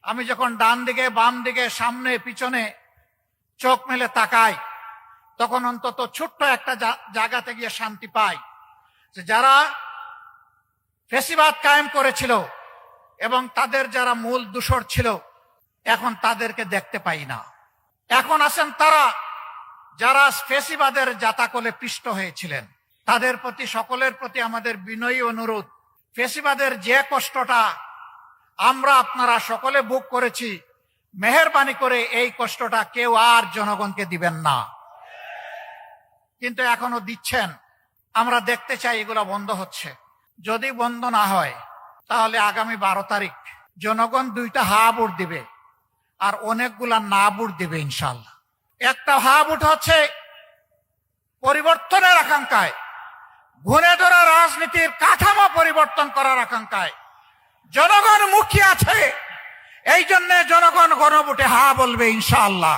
আমি যখন ডান দিকে বাম দিকে সামনে পিছনে চোখ মেলে তাকাই, তখন অন্তত ছোট্ট একটা জায়গাতে গিয়ে শান্তি পাই যে যারা ফ্যাসিবাদ কায়েম করেছিল এবং তাদের যারা মূল দূষর ছিল, এখন তাদেরকে দেখতে পাই না। এখন আছেন তারা যারা ফ্যাসিবাদের জাতাকলে পিষ্ট হয়েছিলেন। তাদের প্রতি, সকলের প্রতি আমাদের বিনয়ী অনুরোধ, ফ্যাসিবাদের যে কষ্টটা আমরা আপনারা সকলে ভোগ করেছি, মেহেরবানি করে এই কষ্টটা কেউ আর জনগণকে দিবেন না। কিন্তু এখনো দিচ্ছেন। আমরা দেখতে চাই এগুলো বন্ধ হচ্ছে। যদি বন্ধ না হয় তাহলে আগামী 12 তারিখ জনগণ 2টা হা ভোট দিবে আর অনেকগুলা না ভোট দিবে ইনশাল্লাহ। একটা হা ভোট হচ্ছে পরিবর্তনের আকাঙ্ক্ষায়, ঘুরে ধরা রাজনীতির কাঠামো পরিবর্তন করার আকাঙ্ক্ষায় জনগণ মুখিয়ে আছে। এই জন্য জনগণ গণভোটে হা বলবে ইনশাআল্লাহ।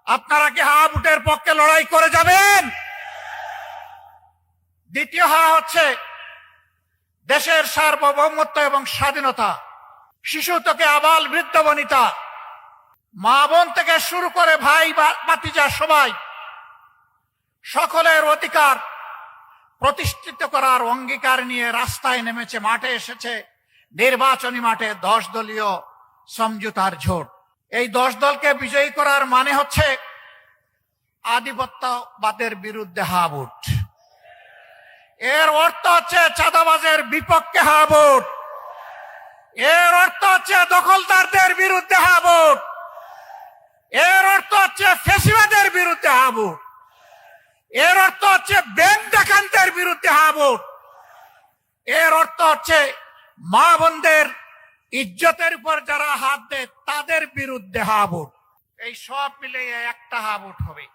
আপনারা কি হা ভোটের পক্ষে লড়াই করে যাবেন? দ্বিতীয় হা হচ্ছে দেশের সার্বভৌমত্ব এবং স্বাধীনতা। শিশু থেকে আবাল বৃদ্ধ বনিতা, মা বোন থেকে শুরু করে ভাই ভাতিজা সবাই, সকলের অধিকার প্রতিষ্ঠিত করার অঙ্গীকার নিয়ে রাস্তায় নেমেছে, মাঠে এসেছে। নির্বাচনী মাঠে 10 দলীয় সমঝোতার জোট। এই 10 দলকে বিজয়ী করার মানে হচ্ছে আধিপত্যবাদের বিরুদ্ধে হা ভোট। এর অর্থ হচ্ছে চাঁদাবাজের বিপক্ষে হা ভোট। এর অর্থ হচ্ছে দখলদারদের বিরুদ্ধে হা ভোট। এর অর্থ হচ্ছে ফ্যাসিবাদের বিরুদ্ধে হা ভোট। এর অর্থ হচ্ছে ব্যাংক ডাকাতদের বিরুদ্ধে হা ভোট। এর অর্থ হচ্ছে মা বোনদের ইজ্জতের উপর যারা হাত দেয় তাদের বিরুদ্ধে হা ভোট। এই সব মিলে একটা হা ভোট হবে।